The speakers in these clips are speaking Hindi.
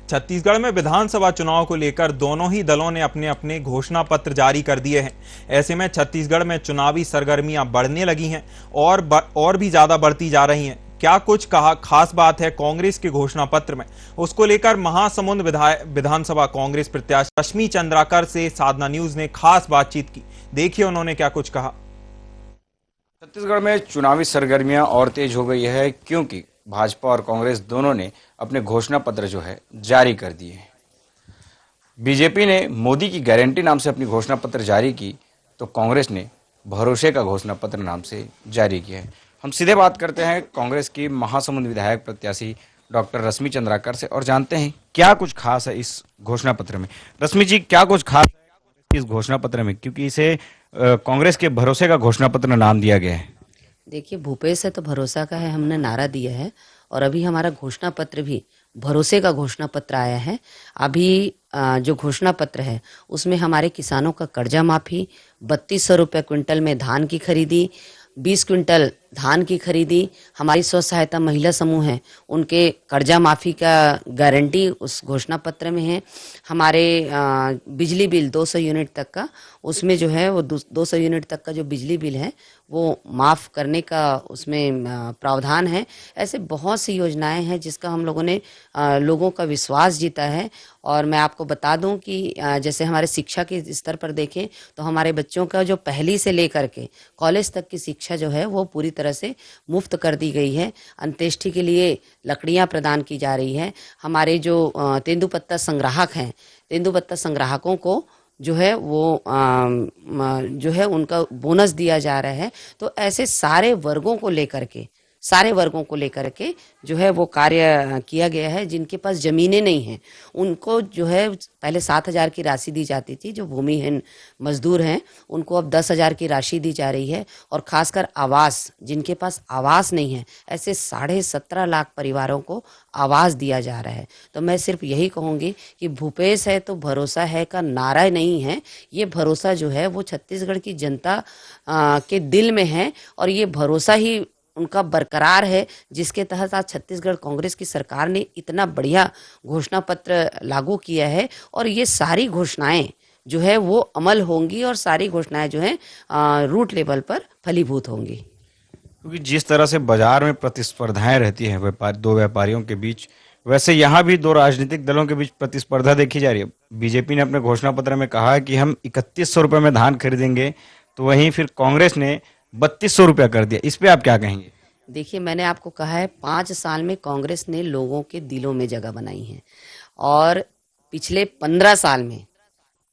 छत्तीसगढ़ में विधानसभा चुनाव को लेकर दोनों ही दलों ने अपने अपने घोषणा पत्र जारी कर दिए हैं। ऐसे में छत्तीसगढ़ में चुनावी सरगर्मियां बढ़ने लगी हैं और भी ज्यादा बढ़ती जा रही हैं। क्या कुछ कहा खास बात है कांग्रेस के घोषणा पत्र में, उसको लेकर महासमुंद विधानसभा कांग्रेस प्रत्याशी रश्मि चंद्राकर से साधना न्यूज ने खास बातचीत की। देखिए उन्होंने क्या कुछ कहा। छत्तीसगढ़ में चुनावी सरगर्मियां और तेज हो गई है क्योंकि भाजपा और कांग्रेस दोनों ने अपने घोषणा पत्र जो है जारी कर दिए हैं। बीजेपी ने मोदी की गारंटी नाम से अपनी घोषणा पत्र जारी की तो कांग्रेस ने भरोसे का घोषणा पत्र नाम से जारी किया है। हम सीधे बात करते हैं कांग्रेस की महासमुंद विधायक प्रत्याशी डॉक्टर रश्मि चंद्राकर से और जानते हैं क्या कुछ खास है इस घोषणा पत्र में। रश्मि जी, क्या कुछ खास है इस घोषणा पत्र में, क्योंकि इसे कांग्रेस के भरोसे का घोषणा पत्र नाम दिया गया है। देखिए, भूपेश है तो भरोसा का है, हमने नारा दिया है और अभी हमारा घोषणा पत्र भी भरोसे का घोषणा पत्र आया है। अभी जो घोषणा पत्र है उसमें हमारे किसानों का कर्जा माफी, 3200 रुपये क्विंटल में धान की खरीदी, 20 क्विंटल धान की खरीदी, हमारी स्व सहायता महिला समूह हैं उनके कर्जा माफ़ी का गारंटी उस घोषणा पत्र में है। हमारे बिजली बिल 200 यूनिट तक का, उसमें जो है वो 200 यूनिट तक का जो बिजली बिल है वो माफ़ करने का उसमें प्रावधान है। ऐसे बहुत सी योजनाएं हैं जिसका हम लोगों ने लोगों का विश्वास जीता है। और मैं आपको बता दूं कि जैसे हमारे शिक्षा के स्तर पर देखें तो हमारे बच्चों का जो पहली से लेकर के कॉलेज तक की शिक्षा जो है वो पूरी तरह से मुफ्त कर दी गई है। अंत्येष्टि के लिए लकड़ियां प्रदान की जा रही है। हमारे जो तेंदुपत्ता संग्राहक हैं, तेंदुपत्ता संग्राहकों को जो है वो जो है उनका बोनस दिया जा रहा है। तो ऐसे सारे वर्गों को लेकर के जो है वो कार्य किया गया है। जिनके पास ज़मीनें नहीं हैं उनको जो है पहले 7,000 की राशि दी जाती थी, जो भूमिहीन मजदूर हैं उनको अब 10,000 की राशि दी जा रही है। और खासकर आवास, जिनके पास आवास नहीं है, ऐसे 17.5 लाख परिवारों को आवास दिया जा रहा है। तो मैं सिर्फ यही कहूँगी कि भूपेश है तो भरोसा है का नारा नहीं है, ये भरोसा जो है वो छत्तीसगढ़ की जनता के दिल में है और ये भरोसा ही उनका बरकरार है, जिसके तहत आज छत्तीसगढ़ कांग्रेस की सरकार ने इतना बढ़िया घोषणा पत्र लागू किया है। और ये सारी घोषणाएं जो है वो अमल होंगी और सारी घोषणाएं जो है रूट लेवल पर फलीभूत होंगी। क्योंकि जिस तरह से बाजार में प्रतिस्पर्धाएं रहती हैं दो व्यापारियों के बीच, वैसे यहाँ भी दो राजनीतिक दलों के बीच प्रतिस्पर्धा देखी जा रही है। बीजेपी ने अपने घोषणा पत्र में कहा है कि हम 3100 रुपये में धान खरीदेंगे, तो वहीं फिर कांग्रेस ने 3200 रुपया कर दिया। इस पे आप क्या कहेंगे? देखिए, मैंने आपको कहा है 5 साल में कांग्रेस ने लोगों के दिलों में जगह बनाई है और पिछले 15 साल में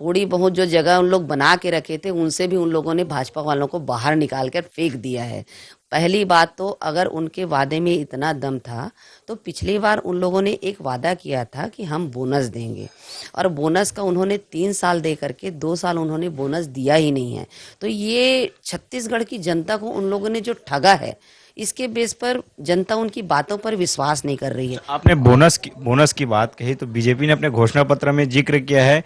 थोड़ी बहुत जो जगह उन लोग बना के रखे थे उनसे भी उन लोगों ने भाजपा वालों को बाहर निकाल कर फेंक दिया है। पहली बात तो अगर उनके वादे में इतना दम था तो पिछली बार उन लोगों ने एक वादा किया था कि हम बोनस देंगे और बोनस का उन्होंने 3 साल दे करके 2 साल उन्होंने बोनस दिया ही नहीं है। तो ये छत्तीसगढ़ की जनता को उन लोगों ने जो ठगा है, इसके बेस पर जनता उनकी बातों पर विश्वास नहीं कर रही है। आपने बोनस की बात कही तो बीजेपी ने अपने घोषणा पत्र में जिक्र किया है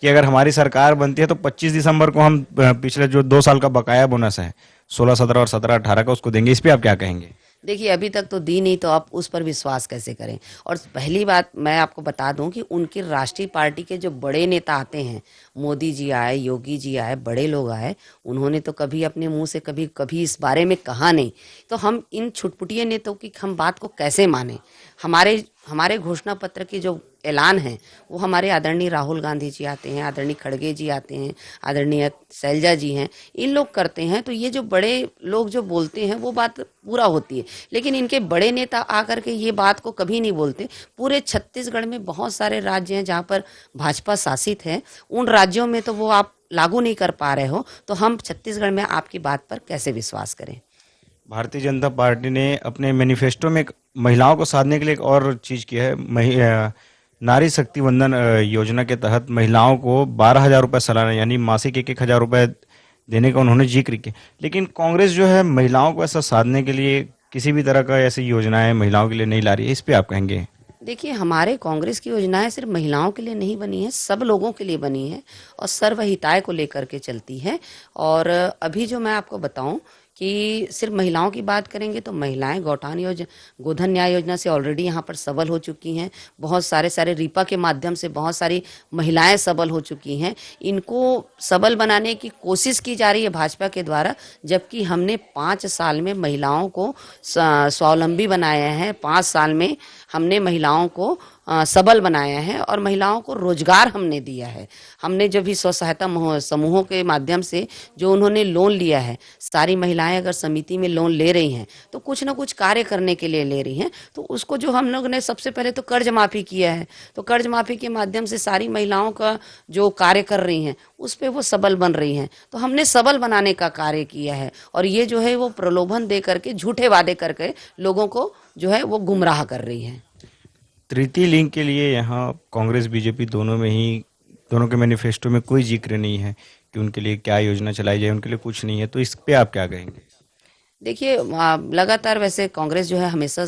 कि अगर हमारी सरकार बनती है तो 25 दिसंबर को हम पिछले जो 2 साल का बकाया बोनस है 16, 17 और 17, 18 का, उसको देंगे। इस पे आप क्या कहेंगे? देखिए, अभी तक तो दी नहीं तो आप उस पर विश्वास कैसे करें। और पहली बात मैं आपको बता दूं कि उनकी राष्ट्रीय पार्टी के जो बड़े नेता आते हैं, मोदी जी आए, योगी जी आए, बड़े लोग आए, उन्होंने तो कभी अपने मुंह से कभी इस बारे में कहा नहीं। तो हम इन छुटपुटिया नेताओं की हम बात को कैसे माने? हमारे घोषणा पत्र के जो ऐलान है वो हमारे आदरणीय राहुल गांधी जी आते हैं, आदरणीय खड़गे जी आते हैं, आदरणीय शैलजा जी हैं, इन लोग करते हैं। तो ये जो बड़े लोग जो बोलते हैं वो बात पूरा होती है, लेकिन इनके बड़े नेता आकर के ये बात को कभी नहीं बोलते। पूरे छत्तीसगढ़ में बहुत सारे राज्य हैं जहाँ पर भाजपा शासित है, उन राज्यों में तो वो आप लागू नहीं कर पा रहे हो, तो हम छत्तीसगढ़ में आपकी बात पर कैसे विश्वास करें? भारतीय जनता पार्टी ने अपने मैनिफेस्टो में महिलाओं को साधने के लिए एक और चीज की है। नारी शक्ति वंदन योजना के तहत महिलाओं को 12,000 रुपये सालाना यानी मासिक 1,000 रुपये देने का उन्होंने जिक्र किया। लेकिन कांग्रेस जो है महिलाओं को ऐसा साधने के लिए किसी भी तरह का ऐसी योजनाएं महिलाओं के लिए नहीं ला रही है। इस पे आप कहेंगे? देखिए, हमारे कांग्रेस की योजनाएं सिर्फ महिलाओं के लिए नहीं बनी है, सब लोगों के लिए बनी है और सर्वहिताय को लेकर के चलती है। और अभी जो मैं आपको बताऊं कि सिर्फ महिलाओं की बात करेंगे तो महिलाएं गौठान योजना, गोधन न्याय योजना से ऑलरेडी यहाँ पर सबल हो चुकी हैं। बहुत सारे रीपा के माध्यम से बहुत सारी महिलाएं सबल हो चुकी हैं। इनको सबल बनाने की कोशिश की जा रही है भाजपा के द्वारा, जबकि हमने 5 साल में महिलाओं को स्वावलंबी बनाया है। 5 साल में हमने महिलाओं को सबल बनाया है और महिलाओं को रोजगार हमने दिया है। हमने जो भी स्व सहायता समूहों के माध्यम से जो उन्होंने लोन लिया है, सारी महिलाएं अगर समिति में लोन ले रही हैं तो कुछ ना कुछ कार्य करने के लिए ले रही हैं, तो उसको जो हम लोग ने सबसे पहले तो कर्ज माफी किया है। तो कर्ज माफी के माध्यम से सारी महिलाओं का जो कार्य कर रही हैं उस पर वो सबल बन रही हैं। तो हमने सबल बनाने का कार्य किया है और ये जो है वो प्रलोभन दे करके, झूठे वादे करके लोगों को जो है वो गुमराह कर रही है। तृतीय लिंग के लिए यहाँ कांग्रेस बीजेपी दोनों के मैनिफेस्टो में कोई जिक्र नहीं है कि उनके लिए क्या योजना चलाई जाए, उनके लिए कुछ नहीं है, तो इस पे आप क्या कहेंगे? देखिए, लगातार वैसे कांग्रेस जो है हमेशा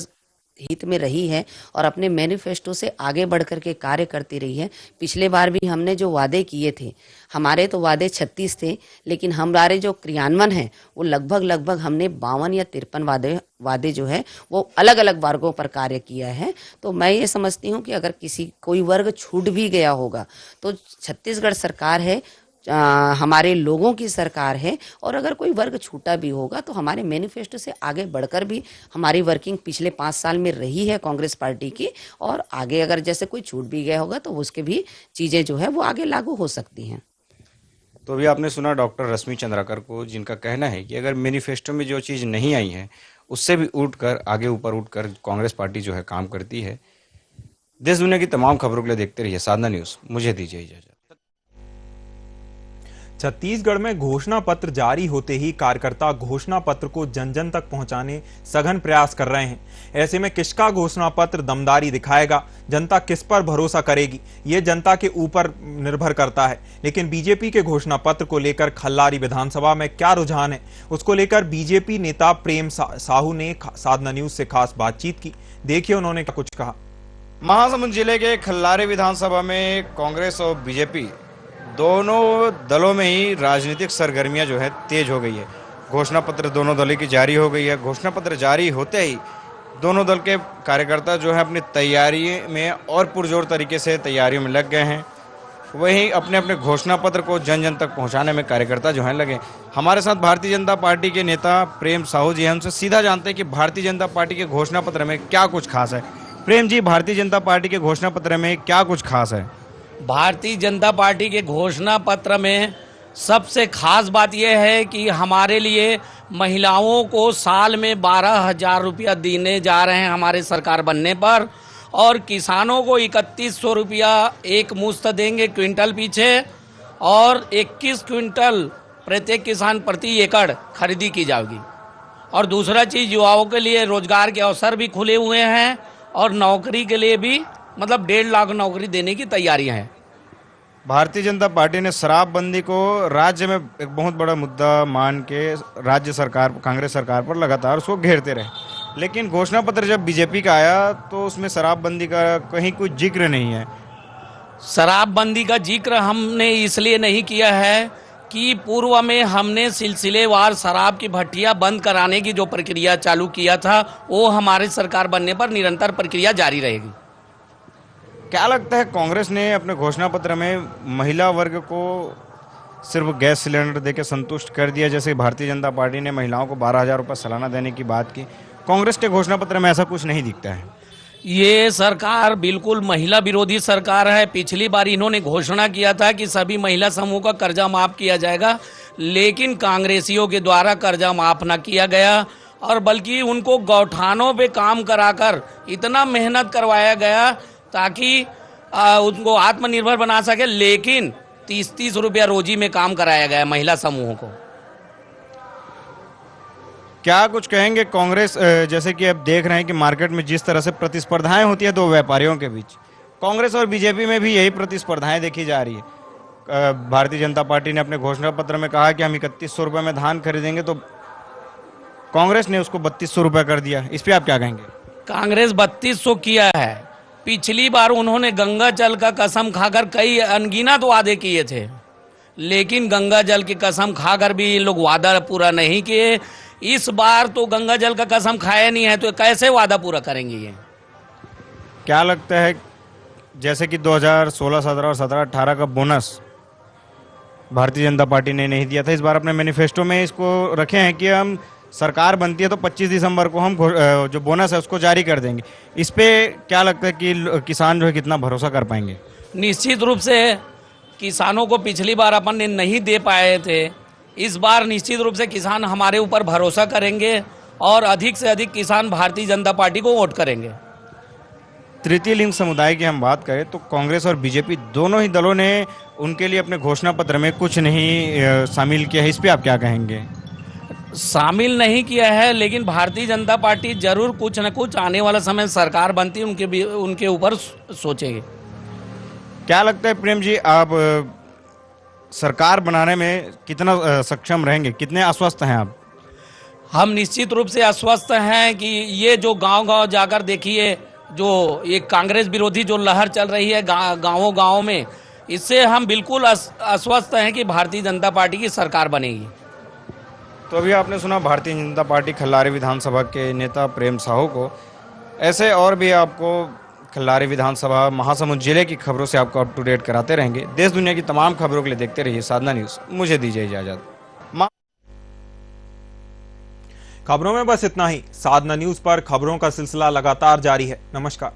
हित में रही है और अपने मैनिफेस्टो से आगे बढ़ करके कार्य करती रही है। पिछले बार भी हमने जो वादे किए थे, हमारे तो वादे 36 थे, लेकिन हमारे जो क्रियान्वयन है वो लगभग हमने 52 या 53 वादे जो है वो अलग अलग वर्गों पर कार्य किया है। तो मैं ये समझती हूँ कि अगर कोई वर्ग छूट भी गया होगा तो छत्तीसगढ़ सरकार है, हमारे लोगों की सरकार है, और अगर कोई वर्ग छूटा भी होगा तो हमारे मैनिफेस्टो से आगे बढ़कर भी हमारी वर्किंग पिछले 5 साल में रही है कांग्रेस पार्टी की, और आगे अगर जैसे कोई छूट भी गया होगा तो उसके भी चीज़ें जो है वो आगे लागू हो सकती हैं। तो अभी आपने सुना डॉक्टर रश्मि चंद्राकर को, जिनका कहना है कि अगर मैनिफेस्टो में जो चीज़ नहीं आई है उससे भी ऊपर उठकर कांग्रेस पार्टी जो है काम करती है। देश दुनिया की तमाम खबरों के लिए देखते रहिए साधना न्यूज़। मुझे दीजिए इजाजत। छत्तीसगढ़ में घोषणा पत्र जारी होते ही कार्यकर्ता घोषणा पत्र को जन जन तक पहुंचाने सघन प्रयास कर रहे हैं। ऐसे में किसका घोषणा पत्र दमदारी दिखाएगा, जनता किस पर भरोसा करेगी, ये जनता के ऊपर निर्भर करता है। लेकिन बीजेपी के घोषणा पत्र को लेकर खल्लारी विधानसभा में क्या रुझान है, उसको लेकर बीजेपी नेता प्रेम साहू ने साधना न्यूज से खास बातचीत की। देखिए उन्होंने क्या कुछ कहा। महासमुंद जिले के खल्लारी विधानसभा में कांग्रेस और बीजेपी दोनों दलों में ही राजनीतिक सरगर्मियां जो है तेज हो गई है। घोषणा पत्र दोनों दलों की जारी हो गई है। घोषणा पत्र जारी होते ही दोनों दल के कार्यकर्ता जो है अपनी तैयारी में और पुरजोर तरीके से तैयारियों में लग गए हैं। वहीं अपने अपने घोषणा पत्र को जन जन तक पहुंचाने में कार्यकर्ता जो है लगे। हमारे साथ भारतीय जनता पार्टी के नेता प्रेम साहू जी हैं, उनसे सीधा जानते हैं कि भारतीय जनता पार्टी के घोषणा पत्र में क्या कुछ खास है। प्रेम जी, भारतीय जनता पार्टी के घोषणा पत्र में क्या कुछ खास है? भारतीय जनता पार्टी के घोषणा पत्र में सबसे खास बात यह है कि हमारे लिए महिलाओं को साल में 12,000 रुपया देने जा रहे हैं हमारे सरकार बनने पर, और किसानों को 3100 रुपया एक मुश्त देंगे क्विंटल पीछे, और 21 क्विंटल प्रत्येक किसान प्रति एकड़ खरीदी की जाएगी। और दूसरा चीज़, युवाओं के लिए रोजगार के अवसर भी खुले हुए हैं और नौकरी के लिए भी मतलब 1.5 लाख नौकरी देने की तैयारियां हैं। भारतीय जनता पार्टी ने शराबबंदी को राज्य में एक बहुत बड़ा मुद्दा मान के राज्य सरकार, कांग्रेस सरकार पर लगातार उसको घेरते रहे। लेकिन घोषणा पत्र जब बीजेपी का आया तो उसमें शराबबंदी का कहीं कोई जिक्र नहीं है। शराबबंदी का जिक्र हमने इसलिए नहीं किया है कि पूर्व में हमने सिलसिलेवार शराब की भट्टियां बंद कराने की जो प्रक्रिया चालू किया था, वो हमारे सरकार बनने पर निरंतर प्रक्रिया जारी रहेगी। क्या लगता है, कांग्रेस ने अपने घोषणा पत्र में महिला वर्ग को सिर्फ गैस सिलेंडर देकर संतुष्ट कर दिया, जैसे भारतीय जनता पार्टी ने महिलाओं को 12,000 रुपये सालाना देने की बात की? कांग्रेस के घोषणा पत्र में ऐसा कुछ नहीं दिखता है। ये सरकार बिल्कुल महिला विरोधी सरकार है। पिछली बार इन्होंने घोषणा किया था कि सभी महिला समूह का कर्जा माफ किया जाएगा, लेकिन कांग्रेसियों के द्वारा कर्जा माफ न किया गया, और बल्कि उनको गौठानों पे काम कराकर इतना मेहनत करवाया गया ताकि उनको आत्मनिर्भर बना सके, लेकिन 30-30 रुपया रोजी में काम कराया गया महिला समूहों को। क्या कुछ कहेंगे कांग्रेस, जैसे कि अब देख रहे हैं कि मार्केट में जिस तरह से प्रतिस्पर्धाएं होती है दो व्यापारियों के बीच, कांग्रेस और बीजेपी में भी यही प्रतिस्पर्धाएं देखी जा रही है। भारतीय जनता पार्टी ने अपने घोषणा पत्र में कहा कि हम 3100 रुपये में धान खरीदेंगे, तो कांग्रेस ने उसको 3200 रुपये कर दिया। इस पर आप क्या कहेंगे? कांग्रेस 3200 किया है। पिछली बार उन्होंने गंगा जल का कसम खाकर कई अनगिनत वादे किए थे, लेकिन गंगा जल की कसम खाकर भी ये लोग वादा पूरा नहीं किए। इस बार तो गंगा जल का कसम खाया नहीं है, तो कैसे वादा पूरा करेंगे ये? क्या लगता है, जैसे कि 2016, 17 और 17, 18 का बोनस भारतीय जनता पार्टी ने नहीं दिया था, इस बार अपने मैनिफेस्टो में इसको रखे हैं कि हम सरकार बनती है तो 25 दिसंबर को हम जो बोनस है उसको जारी कर देंगे। इस पे क्या लगता है कि किसान जो है कितना भरोसा कर पाएंगे? निश्चित रूप से किसानों को पिछली बार अपन ने नहीं दे पाए थे, इस बार निश्चित रूप से किसान हमारे ऊपर भरोसा करेंगे और अधिक से अधिक किसान भारतीय जनता पार्टी को वोट करेंगे। तृतीय लिंग समुदाय की हम बात करें तो कांग्रेस और बीजेपी दोनों ही दलों ने उनके लिए अपने घोषणा पत्र में कुछ नहीं शामिल किया है, इस पे आप क्या कहेंगे? शामिल नहीं किया है, लेकिन भारतीय जनता पार्टी जरूर कुछ न कुछ आने वाला समय सरकार बनती उनके ऊपर सोचेगी। क्या लगता है प्रेम जी, आप सरकार बनाने में कितना सक्षम रहेंगे, कितने आश्वस्त हैं आप? हम निश्चित रूप से आश्वस्त हैं कि ये जो गांव-गांव जाकर देखिए, जो ये कांग्रेस विरोधी जो लहर चल रही है गांवों में, इससे हम बिल्कुल आश्वस्त हैं कि भारतीय जनता पार्टी की सरकार बनेगी। तो अभी आपने सुना भारतीय जनता पार्टी खल्लारी विधानसभा के नेता प्रेम साहू को। ऐसे और भी आपको खल्लारी विधानसभा महासमुंद जिले की खबरों से आपको अप टू डेट कराते रहेंगे। देश दुनिया की तमाम खबरों के लिए देखते रहिए साधना न्यूज़। मुझे दीजिए इजाजत। खबरों में बस इतना ही। साधना न्यूज़ पर खबरों का सिलसिला लगातार जारी है। नमस्कार।